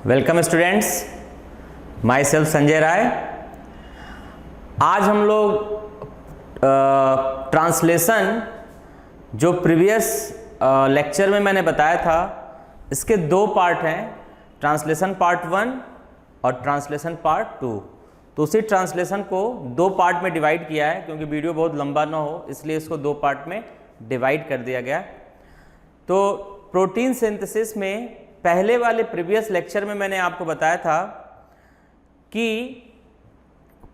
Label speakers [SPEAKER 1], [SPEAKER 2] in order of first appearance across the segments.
[SPEAKER 1] Welcome students, myself Sanjay Rai. आज हम लोग ट्रांसलेशन जो प्रीवियस लेक्चर में मैंने बताया था, इसके दो पार्ट हैं, ट्रांसलेशन पार्ट 1 और ट्रांसलेशन पार्ट 2। तो उसी ट्रांसलेशन को दो पार्ट में डिवाइड किया है, क्योंकि वीडियो बहुत लंबा ना हो इसलिए इसको दो पार्ट में डिवाइड कर दिया गया। तो प्रोटीन सिंथेसिस में पहले वाले प्रीवियस लेक्चर में मैंने आपको बताया था कि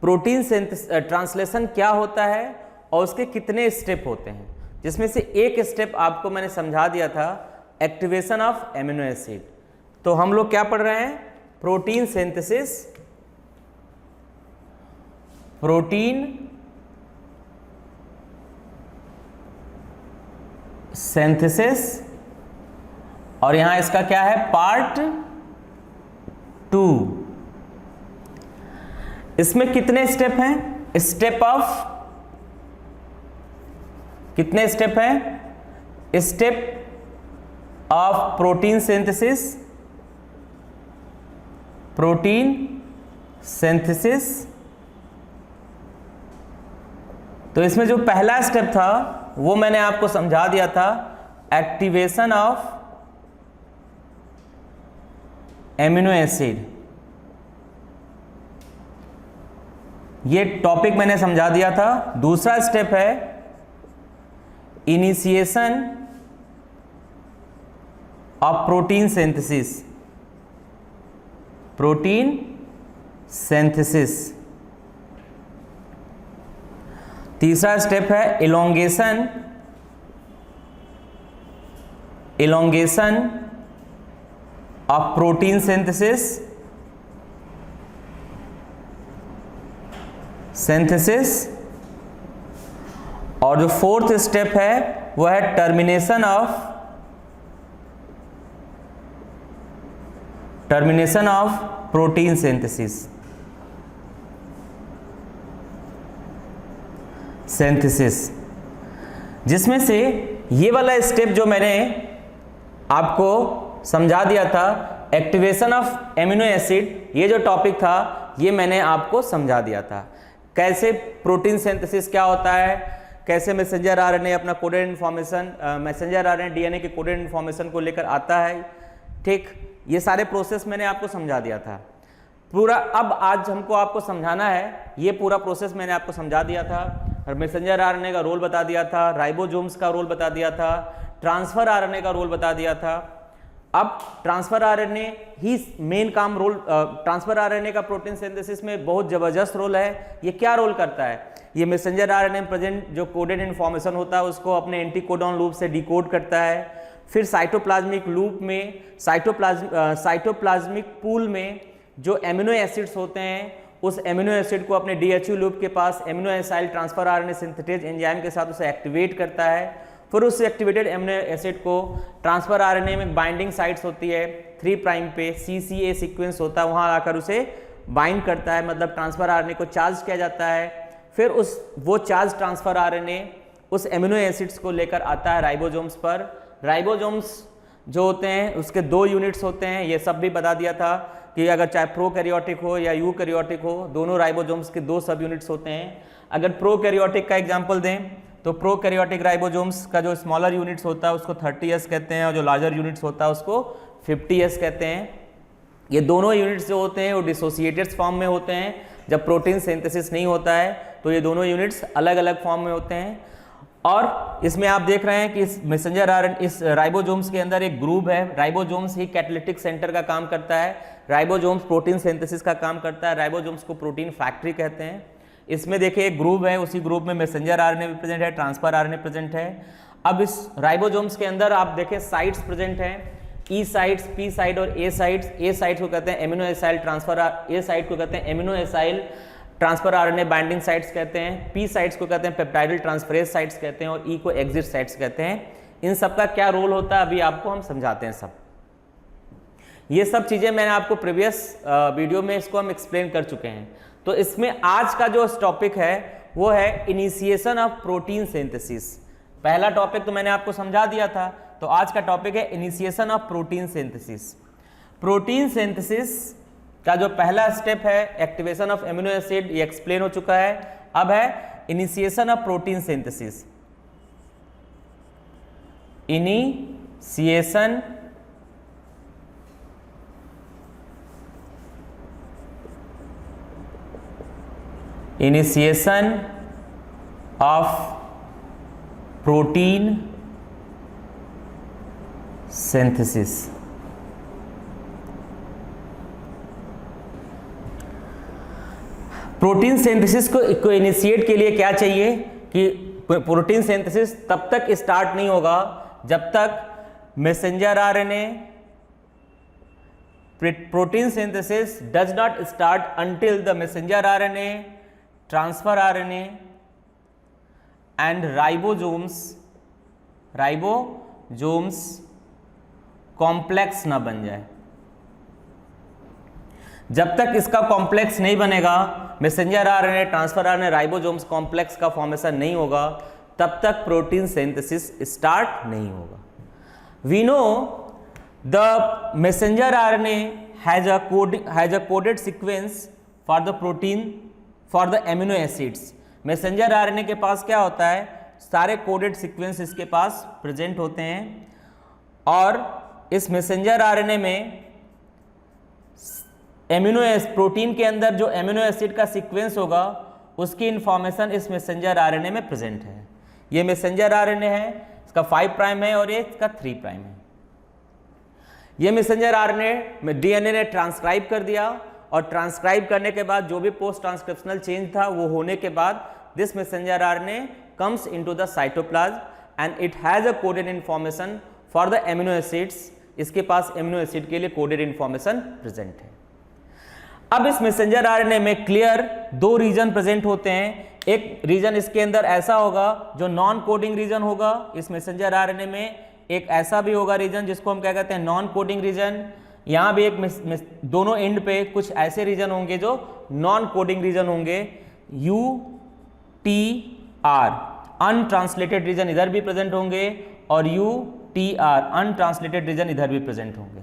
[SPEAKER 1] प्रोटीन ट्रांसलेशन क्या होता है और उसके कितने स्टेप होते हैं, जिसमें से एक स्टेप आपको मैंने समझा दिया था, एक्टिवेशन ऑफ एमिनो एसिड। तो हम लोग क्या पढ़ रहे हैं? प्रोटीन सिंथेसिस, और यहां इसका क्या है? पार्ट 2। इसमें कितने स्टेप हैं? कितने स्टेप हैं? Step of protein synthesis. तो इसमें जो पहला स्टेप था वो मैंने आपको समझा दिया था, एक्टिवेशन ऑफ एमिनो एसिड। ये टॉपिक मैंने समझा दिया था। दूसरा स्टेप है इनिशिएशन ऑफ प्रोटीन सिंथेसिस। तीसरा स्टेप है इलोंगेशन ऑफ प्रोटीन सिंथेसिस। और जो फोर्थ स्टेप है वो है टर्मिनेशन ऑफ प्रोटीन सिंथेसिस। जिसमें से ये वाला स्टेप जो मैंने आपको समझा दिया था, एक्टिवेशन ऑफ एमिनो एसिड, ये जो टॉपिक था ये मैंने आपको समझा दिया था। कैसे प्रोटीन सिंथेसिस क्या होता है, कैसे मैसेंजर आरएनए अपना coded information, messenger RNA DNA के कोडेड इन्फॉर्मेशन को लेकर आता है, ठीक, ये सारे प्रोसेस मैंने आपको समझा दिया था पूरा। अब आज हमको आपको समझाना है, ये पूरा प्रोसेस मैंने आपको समझा दिया था, और मैसेंजर आरएनए का रोल बता दिया था, राइबोसोम्स का रोल बता दिया था, ट्रांसफर आरएनए का रोल बता दिया था। अब ट्रांसफर आरएनए ही मेन काम रोल, ट्रांसफर आरएनए का प्रोटीन सिंथेसिस में बहुत जबरदस्त रोल है। ये क्या रोल करता है? ये मैसेंजर आरएनए प्रेजेंट जो कोडेड इन्फॉर्मेशन होता है उसको अपने एंटीकोडॉन लूप से डिकोड करता है, फिर साइटोप्लाज्मिक लूप में, साइटोप्लाज्मिक पूल में जो एमिनो एसिड्स होते हैं, उस एमिनो एसिड को अपने डीएचयू लूप के पास aminoacyl transfer RNA synthetase enzyme के साथ उसे एक्टिवेट करता है। फिर उस एक्टिवेटेड एमिनो एसिड को ट्रांसफर आरएनए में बाइंडिंग साइट्स होती है 3 प्राइम पे, CCA सीक्वेंस होता है, वहां आकर उसे बाइंड करता है, मतलब ट्रांसफर आरएनए को चार्ज किया जाता है। फिर वो चार्ज ट्रांसफर आरएनए उस एमिनो एसिड्स को लेकर आता है राइबोसोम्स पर। राइबोसोम्स जो होते हैं उसके 2 यूनिट्स होते हैं, ये सब भी बता दिया था कि अगर चाहे प्रोकैरियोटिक हो या यूकैरियोटिक हो, दोनों राइबोसोम्स के 2 सब यूनिट्स होते हैं। अगर प्रोकैरियोटिक का एग्जांपल दें तो प्रोकैरियोटिक राइबोसोम्स का जो स्मॉलर यूनिट्स होता है उसको 30S कहते हैं, और जो लार्जर यूनिट्स होता है उसको 50S कहते हैं। ये दोनों यूनिट्स जो होते हैं वो डिसोसिएटेड फॉर्म में होते हैं। जब प्रोटीन सिंथेसिस नहीं होता है तो ये दोनों यूनिट्स अलग अलग फॉर्म में होते हैं। और इसमें आप देख रहे हैं कि इस मैसेंजर आरएनए, इस राइबोसोम्स के अंदर एक ग्रुप है। राइबोसोम्स ही कैटालिटिक सेंटर का काम करता है, राइबोसोम्स प्रोटीन सिंथेसिस का काम करता है, राइबोसोम्स को प्रोटीन फैक्ट्री कहते हैं। इसमें देखिए एक ग्रुप है, उसी ग्रुप में मैसेंजर आरएनए भी प्रेजेंट है, ट्रांसफर आरएनए प्रेजेंट है। अब इस राइबोसोम्स के अंदर आप देखें साइट्स प्रेजेंट हैं, ई साइट्स, पी साइट और ए साइट्स। ए साइट्स को कहते हैं एमिनो एसाइल ट्रांसफर, ए साइट को कहते हैं amino acyl transfer RNA binding sites कहते हैं, पी साइट्स को कहते हैं पेप्टाइडल ट्रांसफरेज साइट्स कहते हैं, और ई को एग्जिट साइट्स कहते हैं। इन सब का क्या रोल होता है अभी आपको हम समझाते हैं सब। ये सब चीजें मैंने आपको प्रीवियस वीडियो में इसको हम एक्सप्लेन कर चुके हैं। तो इसमें आज का जो टॉपिक है वो है इनिशिएशन ऑफ प्रोटीन सिंथेसिस। पहला टॉपिक तो मैंने आपको समझा दिया था, तो आज का टॉपिक है initiation of protein synthesis. Protein synthesis का जो पहला स्टेप है एक्टिवेशन ऑफ एमिनो एसिड, ये एक्सप्लेन हो चुका है। अब है initiation of protein synthesis. Initiation of protein synthesis. Protein synthesis को इनिशिएट के लिए क्या चाहिए कि प्रोटीन सिंथेसिस तब तक स्टार्ट नहीं होगा जब तक messenger RNA, protein synthesis does not start until the messenger RNA, transfer RNA and ribosomes complex ना बन जाए। जब तक इसका कॉम्प्लेक्स नहीं बनेगा, messenger RNA, transfer RNA, ribosomes complex का फॉर्मेशन नहीं होगा, तब तक प्रोटीन सिंथेसिस स्टार्ट नहीं होगा। We know the messenger RNA has a coded sequence for the protein for the amino acids. Messenger RNA के पास क्या होता है, सारे कोडेड सीक्वेंस इसके पास प्रेजेंट होते हैं और इस मैसेंजर आरएनए में प्रोटीन के अंदर जो एमिनो एसिड का सीक्वेंस होगा उसकी इंफॉर्मेशन इस मैसेंजर आरएनए में प्रेजेंट है। ये मैसेंजर आरएनए है, इसका 5 प्राइम है और ये इसका 3 प्राइम है। ये मैसेंजर आरएनए में डीएनए ने ट्रांसक्राइब कर दिया और ट्रांसक्राइब करने के बाद जो भी पोस्ट ट्रांसक्रिप्शनल चेंज था वो होने के बाद this messenger RNA comes into the cytoplasm and it has a coded information for the amino acids. इसके पास एमिनो एसिड के लिए कोडेड इंफॉर्मेशन प्रेजेंट है। अब इस मैसेंजर आरएनए में क्लियर 2 रीजन प्रेजेंट होते हैं। एक रीजन इसके अंदर ऐसा होगा जो नॉन कोडिंग रीजन होगा इस मैसेंजर आरएनए में, एक ऐसा भी होगा रीजन जिसको हम क्या कहते हैं नॉन कोडिंग रीजन। यहाँ भी एक दोनों एंड पे कुछ ऐसे रीजन होंगे जो नॉन कोडिंग रीजन होंगे। UTR अनट्रांसलेटेड रीजन इधर भी प्रेजेंट होंगे और UTR अनट्रांसलेटेड रीजन इधर भी प्रेजेंट होंगे।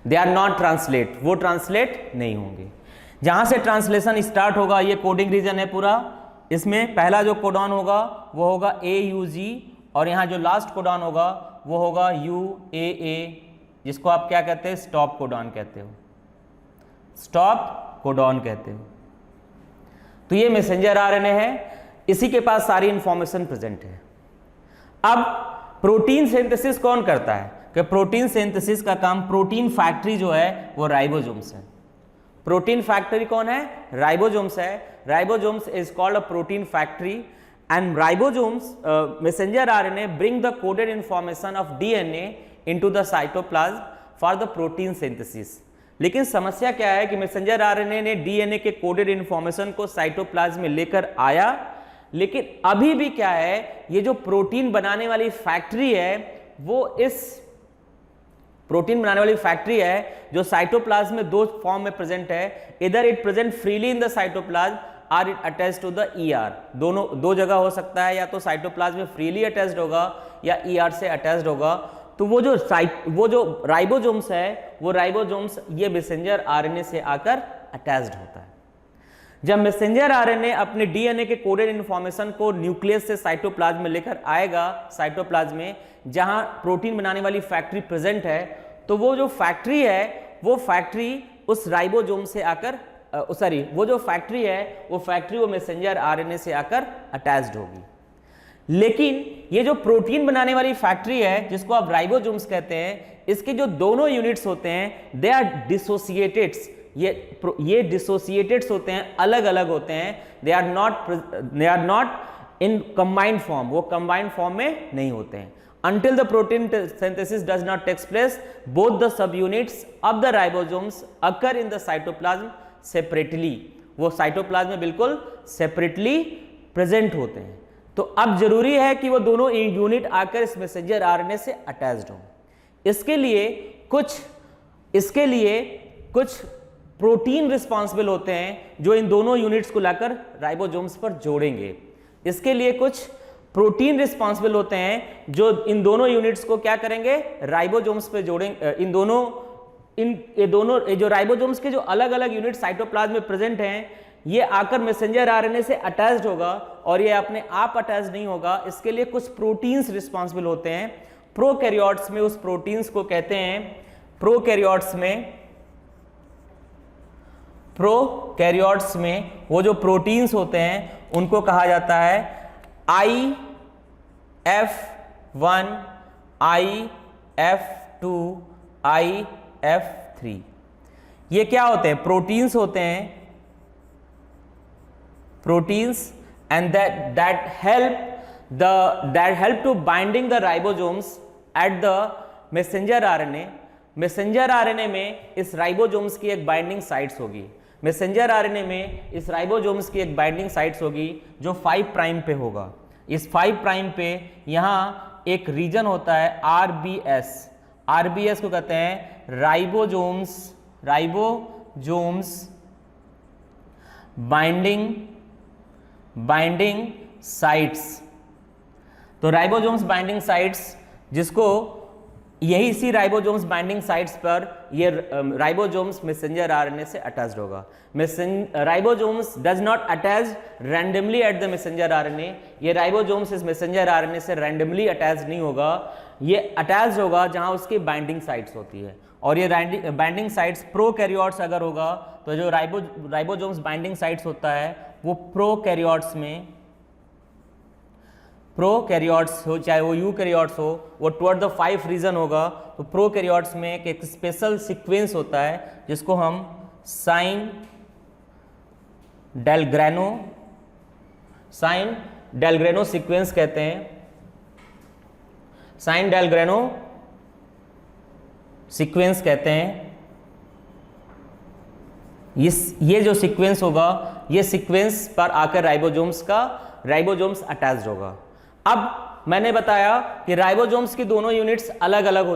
[SPEAKER 1] दे आर नॉट ट्रांसलेट, वो ट्रांसलेट नहीं होंगे। जहां से ट्रांसलेशन स्टार्ट होगा ये कोडिंग रीजन है पूरा। इसमें पहला जो कोडॉन होगा वो होगा AUG और यहाँ जो लास्ट कोडॉन होगा वो होगा UAA, जिसको आप क्या कहते हैं स्टॉप कोडॉन कहते हो, स्टॉप कोडॉन कहते हो। तो ये मैसेंजर आरएनए है, इसी के पास सारी इंफॉर्मेशन प्रेजेंट है। अब प्रोटीन सिंथेसिस कौन करता है कि प्रोटीन सिंथेसिस का काम प्रोटीन फैक्ट्री जो है वो राइबोसोम्स है। प्रोटीन फैक्ट्री कौन है, राइबोसोम्स है। Ribosomes is called a protein factory and ribosomes messenger RNA bring the coded information of DNA into the cytoplasm for the protein synthesis. लेकिन समस्या क्या है कि मैसेंजर आरएनए ने डीएनए के कोडेड इंफॉर्मेशन को साइटोप्लाज्म में लेकर आया, लेकिन अभी भी क्या है ये जो प्रोटीन बनाने वाली फैक्ट्री है वो इस प्रोटीन बनाने वाली फैक्ट्री है जो साइटोप्लाज्म में 2 फॉर्म में प्रेजेंट है। इधर it present freely in the cytoplasm or it attached to the ER। दोनों 2 जगह हो सकता है, या तो साइटोप्लाज्म में फ्रीली अटैच्ड होगा या ER से अटैच्ड होगा। तो वो जो राइबोसोम्स है वो राइबोसोम्स ये मैसेंजर आरएनए से आकर अटैच्ड होता है। जब मैसेंजर आरएनए अपने डीएनए के कोडेड इंफॉर्मेशन को न्यूक्लियस से साइटोप्लाज्म में लेकर आएगा, साइटोप्लाज्म में जहां प्रोटीन बनाने वाली फैक्ट्री प्रेजेंट है, तो वो जो फैक्ट्री है वो फैक्ट्री उस राइबोसोम से आकर वो मैसेंजर आरएनए से आकर अटैच्ड होगी। लेकिन ये जो प्रोटीन बनाने वाली फैक्ट्री है जिसको आप राइबोसोम्स कहते हैं, इसके जो दोनों यूनिट्स होते हैं दे आर डिसोसिएटेड्स। ये डिसोसिएटेड्स होते हैं, अलग अलग होते हैं। They are not in combined form, वो कंबाइंड फॉर्म में नहीं होते हैं। Until the protein synthesis does not take place, both the subunits of the ribosomes occur in the cytoplasm separately. वो साइटोप्लाज्म में बिल्कुल सेपरेटली प्रेजेंट होते हैं। तो अब जरूरी है कि वो दोनों यूनिट आकर इस मैसेंजर आरएनए से अटैच्ड हो। इसके लिए कुछ प्रोटीन रिस्पॉन्सिबल होते हैं जो इन दोनों यूनिट्स को लाकर राइबोसोम्स पर जोड़ेंगे। इसके लिए कुछ प्रोटीन रिस्पॉन्सिबल होते हैं जो इन दोनों यूनिट्स को क्या करेंगे, राइबोसोम्स पे जोड़ेंगे, इन दोनों ये दोनों जो राइबोसोम्स के जो अलग अलग यूनिट साइटोप्लाज्म में प्रेजेंट हैं, ये आकर मैसेंजर आरएनए से अटैच्ड होगा और ये अपने आप अटैच नहीं होगा। इसके लिए कुछ प्रोटीन्स रिस्पॉन्सिबल होते हैं। प्रोकैरियोट्स में उस प्रोटीन्स को कहते हैं, प्रोकैरियोट्स में वो जो प्रोटीन्स होते हैं उनको कहा जाता है IF1, IF2, IF3। ये क्या होते हैं? प्रोटीन्स होते हैं, proteins, and that help to binding the ribosomes at the messenger RNA। Messenger RNA में इस राइबोसोम्स की एक बाइंडिंग साइट्स होगी। मैसेंजर आरएनए में इस राइबोसोम्स की एक बाइंडिंग साइट्स होगी जो 5 प्राइम पे होगा। इस 5 प्राइम पे यहाँ एक रीजन होता है RBS। RBS को कहते हैं राइबोसोम्स बाइंडिंग साइट्स। तो राइबोसोम्स बाइंडिंग साइट्स, जिसको यही इसी राइबोसोम्स बाइंडिंग साइट्स पर ये राइबोसोम्स मैसेंजर आरएनए से अटैच्ड होगा। Ribosomes does not attach randomly at the messenger RNA. ये राइबोसोम्स इस मैसेंजर आरएनए से रैंडमली अटैच नहीं होगा, ये अटैच होगा जहां उसकी बाइंडिंग साइट्स होती है। और ये बाइंडिंग साइट्स प्रोकैरियोट्स अगर होगा तो जो राइबोसोम्स बाइंडिंग साइट्स होता है वो प्रोकैरियोट्स हो, चाहे वो यूकैरियोट्स हो, वो टुवर्ड द 5 रीजन होगा। तो प्रोकैरियोट्स में एक स्पेशल सीक्वेंस होता है जिसको हम साइन डेलग्रेनो सीक्वेंस कहते हैं। साइन डेलग्रेनो सीक्वेंस कहते हैं। ये जो सीक्वेंस होगा, ये सीक्वेंस पर आकर राइबोसोम्स अटैच्ड होगा। अब मैंने बताया कि राइबोसोम्स की दोनों यूनिट्स अलग अलग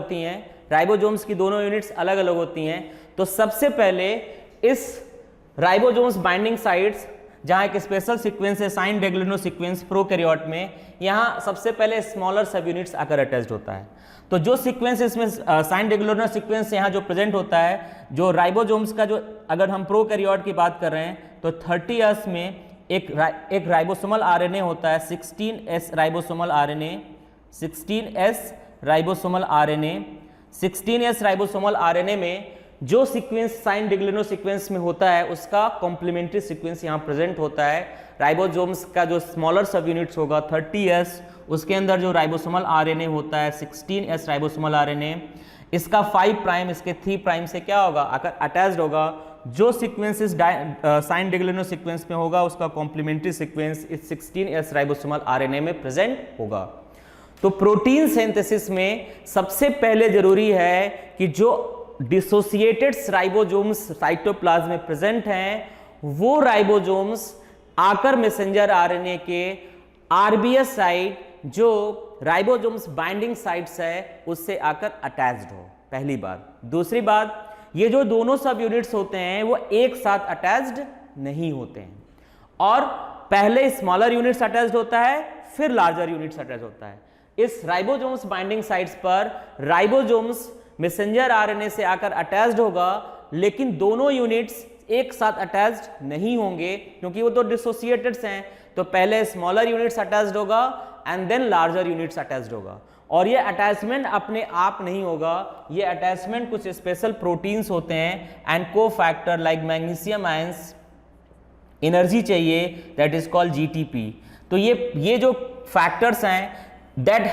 [SPEAKER 1] होती हैं। तो सबसे पहले इस राइबोसोम्स बाइंडिंग साइट्स, जहां एक स्पेशल सीक्वेंस है साइन डेलग्रेनो सीक्वेंस प्रोकैरियोट में, यहां सबसे पहले स्मॉलर सब यूनिट्स आकर अटैच्ड होता है। तो जो सीक्वेंस इसमें साइन डेलग्रेनो सीक्वेंस यहाँ जो प्रेजेंट होता है, जो राइबोसोम्स का, जो अगर हम प्रोकैरियोट की बात कर रहे हैं तो 30S में एक राइबोसोमल आरएनए होता है, 16S राइबोसोमल आरएनए में जो सीक्वेंस साइन डेलग्रेनो सीक्वेंस में होता है उसका कॉम्प्लीमेंट्री सीक्वेंस यहाँ प्रेजेंट होता है। राइबोसोम्स का जो स्मॉलर सब यूनिट्स होगा 30S, उसके अंदर जो राइबोसोमल आरएनए होता है 16S राइबोसोमल आरएनए, इसका 5 प्राइम इसके 3 प्राइम से क्या होगा? आकर अटैच्ड होगा। जो सीक्वेंस इस साइन डेलग्रेनो सीक्वेंस में होगा उसका कॉम्प्लीमेंट्री सीक्वेंस इस 16S राइबोसोमल आरएनए में प्रेजेंट होगा। तो प्रोटीन सिंथेसिस में सबसे पहले जरूरी है कि जो डिसोसिएटेड राइबोसोम्स साइटोप्लाज्म में प्रेजेंट हैं, वो राइबोसोम्स आकर मैसेंजर आरएनए के RBS साइट, जो राइबोसोम्स बाइंडिंग साइट्स है, उससे आकर अटैच्ड हो, पहली बात। दूसरी बात, ये जो दोनों सब यूनिट्स होते हैं वो एक साथ अटैच्ड नहीं होते हैं, और पहले स्मॉलर यूनिट्स अटैच्ड होता है, फिर लार्जर यूनिट्स अटैच होता है। इस राइबोसोम्स बाइंडिंग साइट्स पर राइबोसोम्स मैसेंजर आरएनए से आकर अटैच्ड होगा, लेकिन दोनों यूनिट्स एक साथ अटैच्ड नहीं होंगे क्योंकि वो तो डिसोसिएटेड्स हैं। तो पहले स्मॉलर यूनिट्स अटैच्ड होगा and then larger units attached होगा। और ये अटैचमेंट अपने आप नहीं होगा, ये अटैचमेंट कुछ स्पेशल प्रोटीन्स होते हैं and cofactor like magnesium ions energy चाहिए, दैट इज कॉल्ड GTP। तो ये जो फैक्टर्स हैं that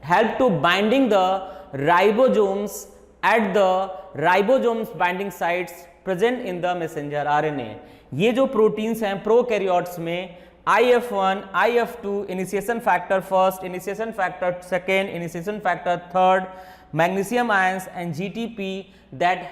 [SPEAKER 1] help to binding the ribosomes at the ribosomes binding sites present in the messenger RNA। ये जो प्रोटीन्स हैं प्रोकैरियोट्स में IF1, IF2, initiation factor first, initiation factor second, initiation factor third, magnesium ions and GTP that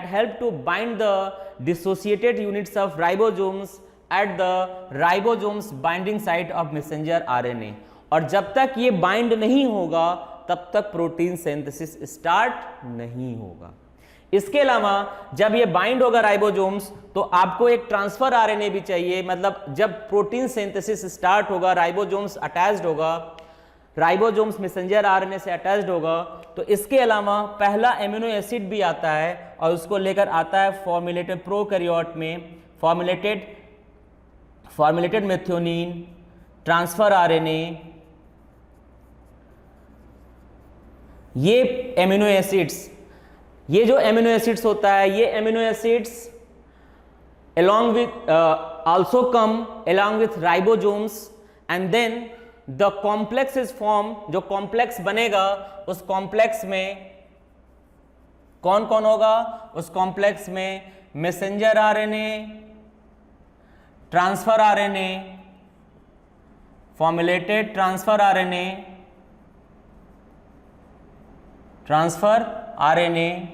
[SPEAKER 1] help to bind the dissociated units of ribosomes at the ribosomes binding site of messenger RNA। और जब तक ये bind नहीं होगा तब तक protein synthesis start नहीं होगा। इसके अलावा जब ये बाइंड होगा राइबोसोम्स तो आपको एक ट्रांसफर आरएनए भी चाहिए। मतलब जब प्रोटीन सिंथेसिस स्टार्ट होगा, राइबोसोम्स अटैच्ड होगा, राइबोसोम्स मैसेंजर आरएनए से अटैच्ड होगा, तो इसके अलावा पहला एमिनो एसिड भी आता है और उसको लेकर आता है फॉर्मुलेटेड प्रोकैरियोट में फॉर्मुलेटेड मेथियोनिन ट्रांसफर आरएनए। ये एमिनो एसिड्स, ये जो एमिनो एसिड्स होता है, ये amino acids along with also come along with ribosomes and then the complex is formed। जो कॉम्प्लेक्स बनेगा उस कॉम्प्लेक्स में कौन कौन होगा? उस कॉम्प्लेक्स में messenger RNA, transfer RNA, formulated transfer RNA, transfer RNA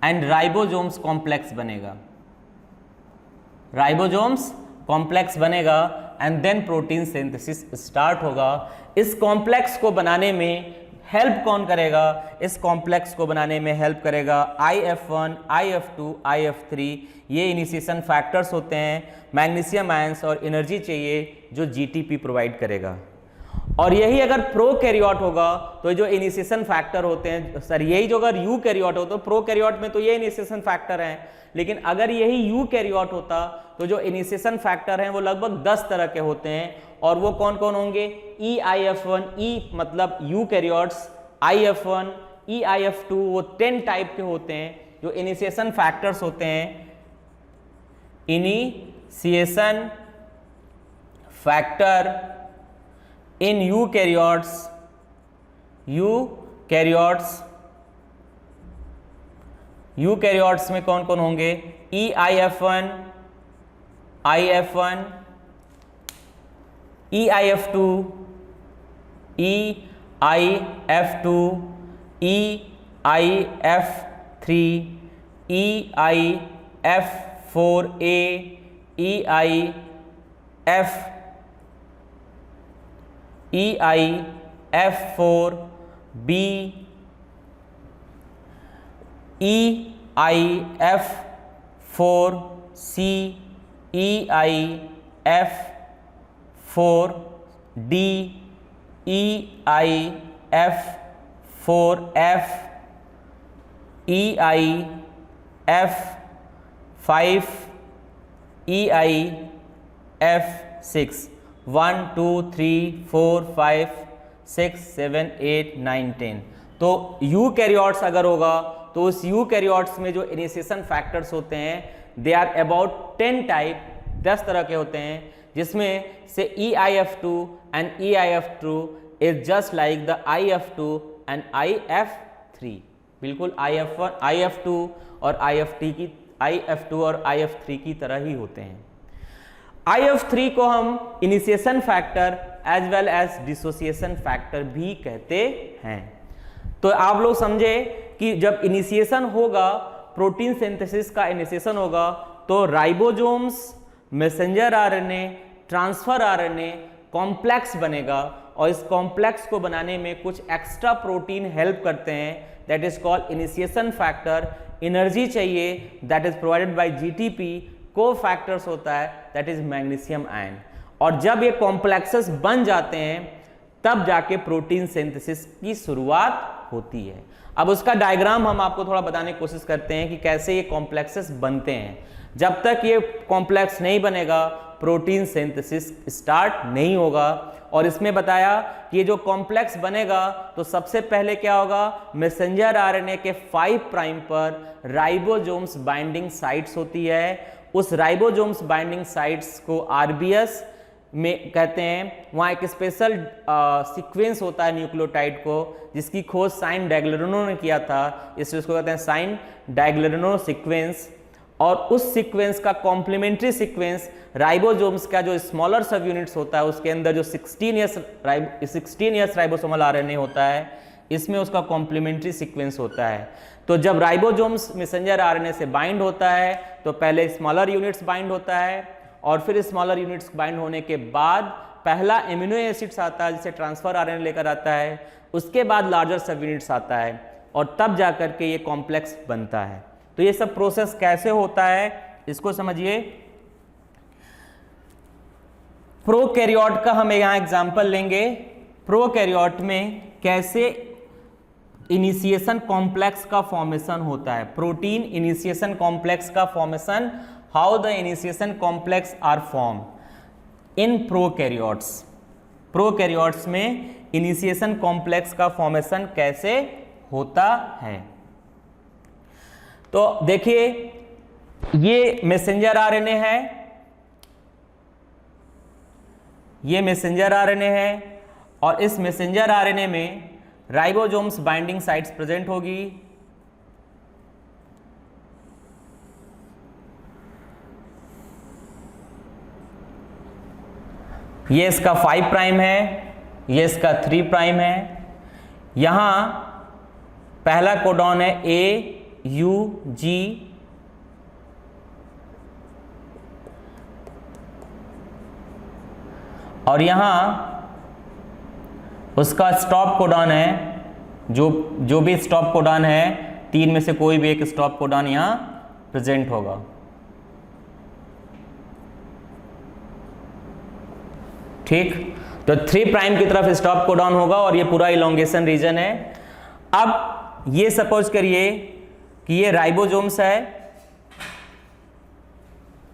[SPEAKER 1] and ribosomes complex बनेगा। राइबोसोम्स कॉम्प्लेक्स बनेगा and then protein synthesis start होगा। इस कॉम्प्लेक्स को बनाने में हेल्प कौन करेगा? इस कॉम्प्लेक्स को बनाने में हेल्प करेगा IF1, IF2, IF3। ये इनिशिएशन फैक्टर्स होते हैं, मैग्नीशियम आयंस और एनर्जी चाहिए जो GTP प्रोवाइड करेगा। और यही अगर प्रोकैरियोट होगा तो जो इनिशिएशन फैक्टर होते हैं, सर यही जो अगर यूकैरियोट हो तो प्रोकैरियोट में तो ये इनिशिएशन फैक्टर हैं, लेकिन अगर यही यूकैरियोट होता तो जो इनिशिएशन फैक्टर हैं वो लगभग 10 तरह के होते हैं। और वो कौन कौन होंगे? EIF1, E मतलब यूकैरियोट्स, IF1, EIF2 वो 10 टाइप के होते हैं जो इनिशिएशन फैक्टर्स होते हैं। इनिशिएशन फैक्टर इन यूकैरियोट्स में कौन कौन होंगे? EIF1, IF1, EIF2, EIF2, EIF3, EIF4A, EIF4B, EIF4C, EIF4D, EIF4F, EIF5, EIF6। 1 2 3 4 5 6 7 8 9 10। तो यूकैरियोट्स अगर होगा तो उस यूकैरियोट्स में जो इनिशिएशन फैक्टर्स होते हैं दे आर अबाउट 10 टाइप, 10 तरह के होते हैं, जिसमें से EIF2 and EIF2 is just like the IF2 and IF3। बिल्कुल IF1, IF2 और IF2 और IF3 की तरह ही होते हैं। IF3 को हम initiation factor as well as dissociation factor भी कहते हैं। तो आप लोग समझे कि जब इनिशिएशन होगा, प्रोटीन सिंथेसिस का इनिशिएशन होगा, तो ribosomes, messenger RNA, transfer RNA complex बनेगा और इस कॉम्प्लेक्स को बनाने में कुछ एक्स्ट्रा प्रोटीन हेल्प करते हैं, that is called initiation factor. Energy चाहिए, that is provided by GTP। Cofactors होता है, दैट इज मैग्नीशियम आयन। और जब ये कॉम्प्लेक्सेस बन जाते हैं तब जाके प्रोटीन सिंथेसिस की शुरुआत होती है। अब उसका डायग्राम हम आपको थोड़ा बताने की कोशिश करते हैं कि कैसे ये कॉम्प्लेक्सेस बनते हैं। जब तक ये कॉम्प्लेक्स नहीं बनेगा प्रोटीन सिंथेसिस स्टार्ट नहीं होगा। और इसमें बताया कि ये जो कॉम्प्लेक्स बनेगा तो सबसे पहले क्या होगा, मैसेंजर आरएनए के 5 प्राइम पर राइबोसोम्स बाइंडिंग साइट्स होती है। उस राइबोसोम्स बाइंडिंग साइट्स को RBS में कहते हैं। वहाँ एक स्पेशल सीक्वेंस होता है न्यूक्लियोटाइड को, जिसकी खोज साइन डैग्लेरनो ने किया था, इसलिए उसको कहते हैं साइन डैग्लेरनो सीक्वेंस। और उस सीक्वेंस का कॉम्प्लीमेंट्री सीक्वेंस राइबोसोम्स का जो स्मॉलर सब यूनिट्स होता है उसके अंदर जो 16 इयर्स राइबोसोमल आरएनए होता है, इसमें उसका कॉम्प्लीमेंट्री सीक्वेंस होता है। तो जब राइबोसोम्स मैसेंजर आरएनए से बाइंड होता है तो पहले स्मॉलर यूनिट्स बाइंड होता है और फिर स्मॉलर यूनिट्स बाइंड होने के बाद पहला एमिनो एसिड्स आता है जिसे ट्रांसफर आरएनए लेकर आता है, उसके बाद लार्जर सब यूनिट्स आता है और तब जाकर के ये कॉम्प्लेक्स बनता है। तो ये सब प्रोसेस कैसे होता है इसको समझिए। प्रोकैरियोट का हम यहाँ एग्जाम्पल लेंगे। प्रोकैरियोट में कैसे इनिशिएशन कॉम्प्लेक्स का फॉर्मेशन होता है, प्रोटीन इनिशिएशन कॉम्प्लेक्स का formation, how the initiation complex are form in prokaryotes. Prokaryotes में इनिशिएशन कॉम्प्लेक्स का फॉर्मेशन कैसे होता है। तो देखिए ये मैसेंजर आरएनए है, ये मैसेंजर आरएनए है और इस मैसेंजर आरएनए में राइबोसोम्स बाइंडिंग साइट्स प्रेजेंट होगी। ये इसका 5 प्राइम है, ये इसका 3 प्राइम है। यहां पहला कोडॉन है AUG, और यहां उसका स्टॉप कोडॉन है, जो भी स्टॉप कोडॉन है, 3 में से कोई भी एक स्टॉप कोडॉन यहां प्रेजेंट होगा। ठीक, तो 3 प्राइम की तरफ स्टॉप कोडॉन होगा और ये पूरा इलोंगेशन रीजन है। अब ये सपोज करिए कि ये राइबोसोम्स है,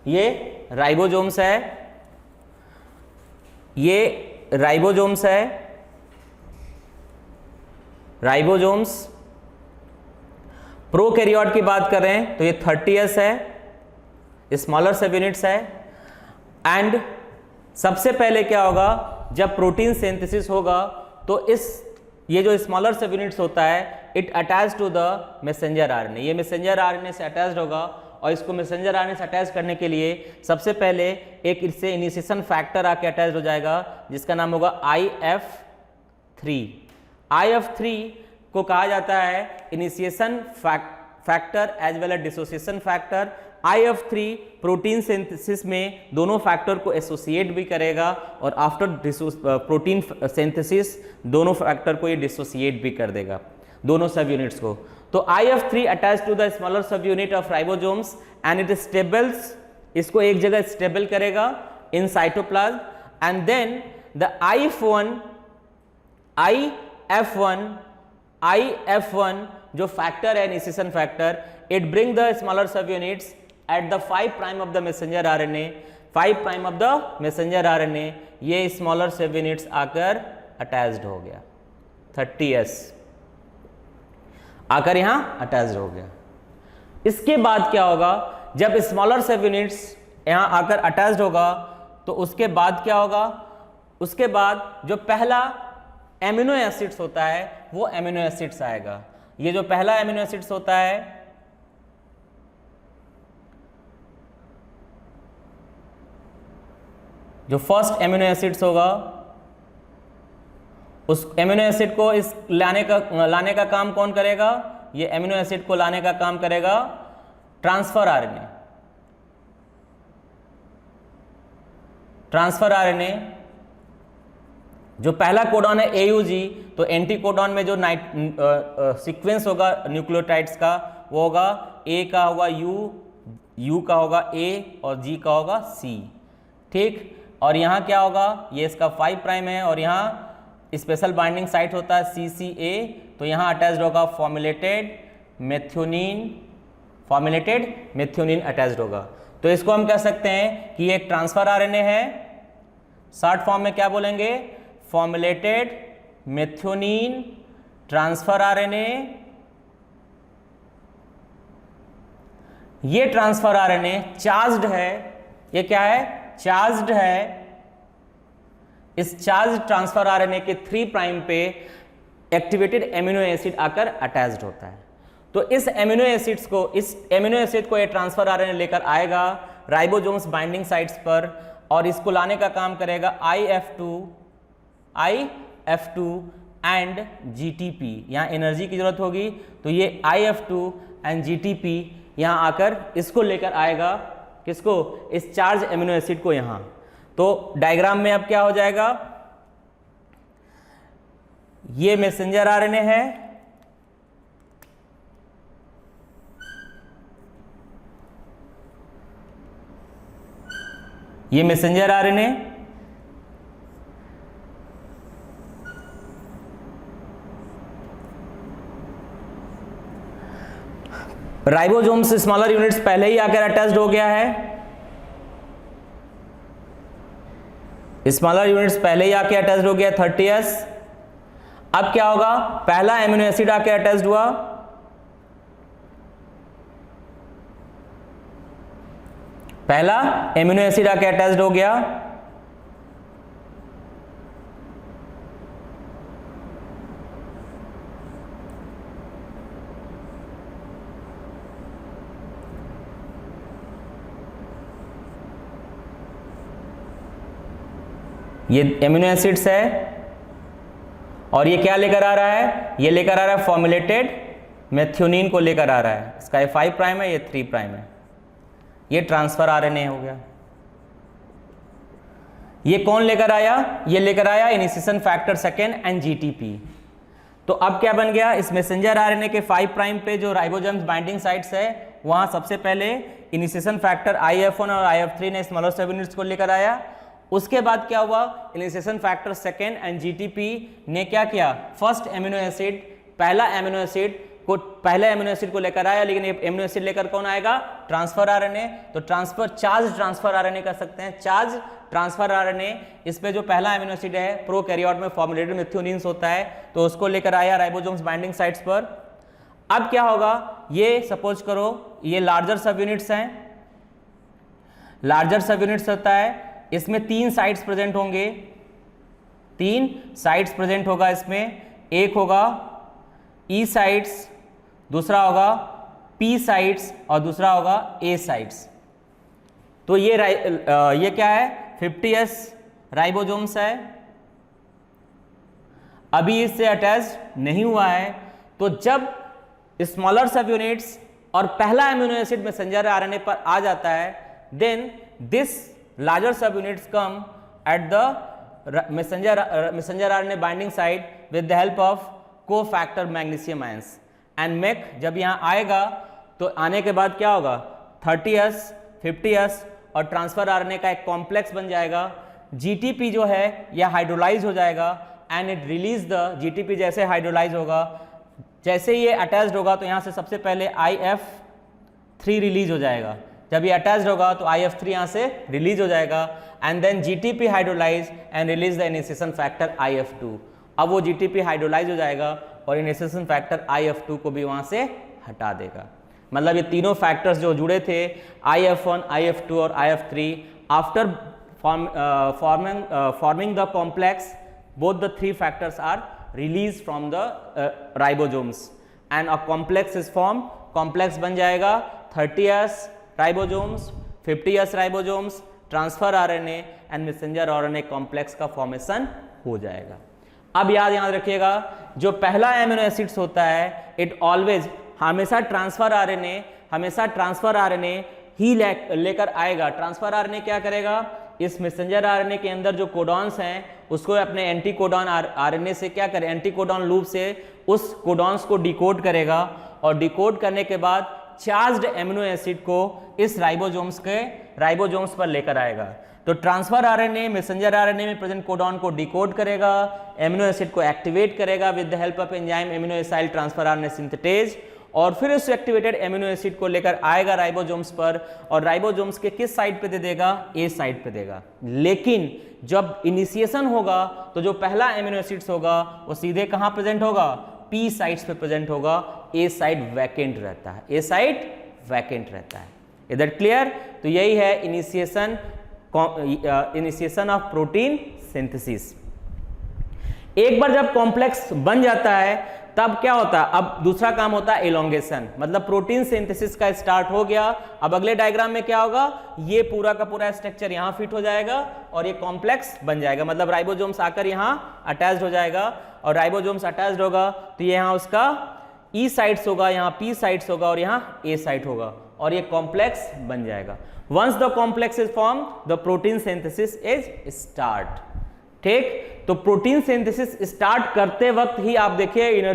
[SPEAKER 1] ये राइबोसोम्स है, ये राइबोसोम्स है, राइबोसोम्स। प्रोकैरियोट की बात करें तो ये 30S है, स्मॉलर सब यूनिट्स है। एंड सबसे पहले क्या होगा, जब प्रोटीन सिंथेसिस होगा तो ये जो स्मॉलर सब यूनिट्स होता है, it attach to the messenger RNA. ये मैसेंजर आरएनए से अटैच्ड होगा और इसको मैसेंजर आरएनए से अटैच करने के लिए सबसे पहले एक इससे इनिशिएशन फैक्टर आके अटैच हो जाएगा जिसका नाम होगा IF3। IF3 को कहा जाता है initiation factor as well as dissociation factor. IF3 protein synthesis में दोनों फैक्टर को एसोसिएट भी करेगा और आफ्टर प्रोटीन सिंथेसिस दोनों फैक्टर को ये डिसोसिएट भी कर देगा, दोनों सब यूनिट्स को। तो IF3 attach to the smaller sub unit of ribosomes and it stables, इसको एक जगह स्टेबल करेगा in cytoplasm. And then the IF1 जो फैक्टर है initiation factor, it bring the smaller sub units at the 5 prime of the messenger RNA, 5 prime of the messenger RNA, ये smaller सब units आकर attached हो गया, 30S आकर यहां attached हो गया। इसके बाद क्या होगा, जब smaller सब units यहां आकर attached होगा तो उसके बाद क्या होगा, उसके बाद जो पहला एमिनो एसिड्स होता है वो एमिनो एसिड्स आएगा। ये जो पहला एमिनो एसिड्स होता है, जो फर्स्ट एमिनो एसिड्स होगा, उस एमिनो एसिड को इस लाने का काम कौन करेगा, ये एमिनो एसिड को लाने का काम करेगा ट्रांसफर आरएनए। ट्रांसफर आरएनए जो पहला कोडॉन है AUG, तो एंटी कोडॉन में जो सीक्वेंस होगा न्यूक्लियोटाइड्स का वो होगा A का होगा U का होगा A और G का होगा C। ठीक, और यहाँ क्या होगा, ये इसका 5 प्राइम है और यहाँ स्पेशल बाइंडिंग साइट होता है CCA, तो यहाँ अटैच्ड होगा फॉर्मुलेटेड मेथियोनिन अटैच्ड होगा। तो इसको हम कह सकते हैं कि ये एक ट्रांसफर आरएनए है। शॉर्ट फॉर्म में क्या बोलेंगे, फॉर्मुलेटेड मेथियोनिन ट्रांसफर आरएनए। ये ट्रांसफर आरएनए चार्ज्ड है, ये क्या है, चार्ज्ड है। इस चार्ज ट्रांसफर आरएनए के 3 प्राइम पे एक्टिवेटेड एमिनो एसिड आकर अटैच्ड होता है। तो इस एमिनो एसिड को ये ट्रांसफर आरएनए लेकर आएगा राइबोसोम्स बाइंडिंग साइट्स पर और इसको लाने का काम करेगा IF2 एंड GTP। यहाँ एनर्जी की जरूरत होगी तो ये IF2 एंड GTP यहाँ आकर इसको लेकर आएगा, किसको, इस चार्ज एमिनो एसिड को यहां। तो डायग्राम में अब क्या हो जाएगा, ये मैसेंजर आरएनए है, ये messenger RNA, ribosomes smaller units पहले ही आकर अटैच्ड हो गया है, स्मॉलर यूनिट्स पहले ही आके अटैच्ड हो गया 30s। अब क्या होगा, पहला एमिनो एसिड आके अटैच्ड हुआ, पहला एमिनो एसिड आके अटैच्ड हो गया, ये एमिनो एसिड्स है और ये क्या लेकर आ रहा है, ये लेकर आ रहा है फॉर्मुलेटेड मेथियोनिन को लेकर आ रहा है। इसका ये 5 प्राइम है, ये 3 प्राइम है, ये ट्रांसफर आरएनए हो गया। ये कौन लेकर आया, ये लेकर आया initiation factor second and GTP. तो अब क्या बन गया, इस मैसेंजर आरएनए के 5 प्राइम पे जो राइबोसोम्स बाइंडिंग साइट्स है वहां सबसे पहले इनिशिएशन फैक्टर IF1 और IF3 ने स्मॉलर सब यूनिट्स को लेकर आया। उसके बाद क्या हुआ, initiation factor second and GTP ने क्या किया, फर्स्ट एमिनो एसिड, पहला एमिनो एसिड को लेकर आया, लेकिन ये एमिनो एसिड लेकर कौन आएगा, ट्रांसफर आरएनए। तो चार्ज ट्रांसफर आरएनए कर सकते हैं, चार्ज ट्रांसफर आरएनए। इस पे जो पहला एमिनो एसिड है प्रोकैरियोट में फॉर्मुलेटेड मेथियोनिन्स होता है, तो उसको लेकर आया राइबोसोम्स बाइंडिंग साइट्स पर। अब क्या होगा, ये सपोज करो ये लार्जर सब यूनिट्स हैं, लार्जर सब यूनिट्स होता है, इसमें 3 साइट्स प्रेजेंट होंगे, 3 साइट्स प्रेजेंट होगा इसमें, एक होगा E साइट्स, दूसरा होगा P साइट्स और दूसरा होगा A साइट्स। तो ये क्या है, 50s राइबोसोम्स है, अभी इससे अटैच नहीं हुआ है। तो जब स्मॉलर सब यूनिट्स और पहला एमिनो एसिड मैसेंजर आरएनए पर आ जाता है, then this larger subunits come at the messenger RNA binding site with the help of cofactor magnesium ions and make, जब यहाँ आएगा तो आने के बाद क्या होगा, 30s 50s और ट्रांसफर आरएनए का एक कॉम्प्लेक्स बन जाएगा। जीटीपी जो है यह हाइड्रोलाइज हो जाएगा and it release the, GTP जैसे हाइड्रोलाइज होगा, जैसे ये अटैच्ड होगा तो यहाँ से सबसे पहले IF3 रिलीज हो जाएगा। जब ये अटैच्ड होगा तो IF3 यहाँ से रिलीज हो जाएगा and then GTP hydrolyze and release the initiation factor IF2। अब वो जीटीपी हाइड्रोलाइज हो जाएगा और इनिशिएशन फैक्टर IF2 को भी वहाँ से हटा देगा। मतलब ये तीनों फैक्टर्स जो जुड़े थे IF1, IF2 और IF3, after forming the complex, both the 3 factors are released from the ribosomes and a complex is formed। complex बन जाएगा 30s ribosomes, 50s ribosomes, transfer RNA and messenger RNA complex का formation हो जाएगा। अब याद रखिएगा, जो पहला एमिनो एसिड्स होता है इट ऑलवेज हमेशा ट्रांसफर आरएनए ही लेकर आएगा। ट्रांसफर आरएनए क्या करेगा, इस मैसेंजर आरएनए के अंदर जो कोडॉन्स हैं उसको अपने एंटी कोडॉन आरएनए से क्या करे, एंटी कोडॉन लूप से उस कोडॉन्स को डिकोड करेगा और डिकोड करने के बाद चार्ज्ड एमिनो एसिड को इस राइबोसोम्स पर लेकर आएगा। तो ट्रांसफर आरएनए मैसेंजर आरएनए में प्रेजेंट कोडॉन को डिकोड करेगा, एमिनो एसिड को एक्टिवेट करेगा with the help of enzyme amino acyl transfer RNA synthetase, और फिर उस एक्टिवेटेड एमिनो एसिड को लेकर आएगा राइबोसोम्स पर और राइबोसोम्स के किस साइड पे दे देगा, ए साइड पे देगा। लेकिन जब इनिशिएशन होगा तो जो पहला एमिनो एसिड्स होगा वो सीधे कहां प्रेजेंट होगा, पी साइड्स पे प्रेजेंट होगा, ए साइड वैकेंट रहता है, ए साइड वैकेंट रहता है। Is that clear? तो यही है इनिशिएशन ऑफ प्रोटीन सिंथेसिस। एक बार जब कॉम्प्लेक्स बन जाता है तब क्या होता है, अब दूसरा काम होता है एलोंगेशन, मतलब प्रोटीन सिंथेसिस का स्टार्ट हो गया। अब अगले डायग्राम में क्या होगा, ये पूरा का पूरा स्ट्रक्चर यहां फिट हो जाएगा और ये कॉम्प्लेक्स बन जाएगा, मतलब राइबोसोम्स आकर यहां अटैच्ड हो जाएगा और राइबोसोम्स अटैच्ड होगा तो ये यहां उसका ई साइट्स होगा, यहां पी साइट्स होगा और यहां ए साइट होगा और ये कॉम्प्लेक्स बन जाएगा। Once the complex is form the protein synthesis is start. ठीक, तो प्रोटीन सिंथेसिस स्टार्ट करते वक्त ही आप देखिए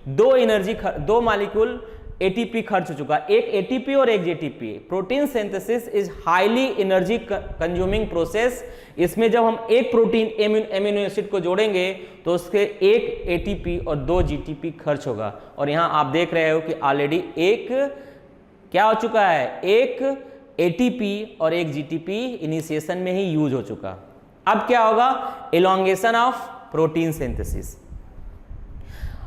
[SPEAKER 1] दो मॉलिक्यूल एटीपी खर्च हो चुका, एक एटीपी और एक JTP. Protein synthesis is highly energy consuming process. इसमें जब हम एक प्रोटीन एमिनो एसिड को जोड़ेंगे तो उसके एक एटीपी और 2 जीटीपी खर्च होगा और यहां आप देख रहे हो कि ऑलरेडी एक क्या हो चुका है, एक एटीपी और एक जीटीपी इनिशिएशन में ही यूज हो चुका। अब क्या होगा, इलोंगेशन ऑफ प्रोटीन सिंथेसिस।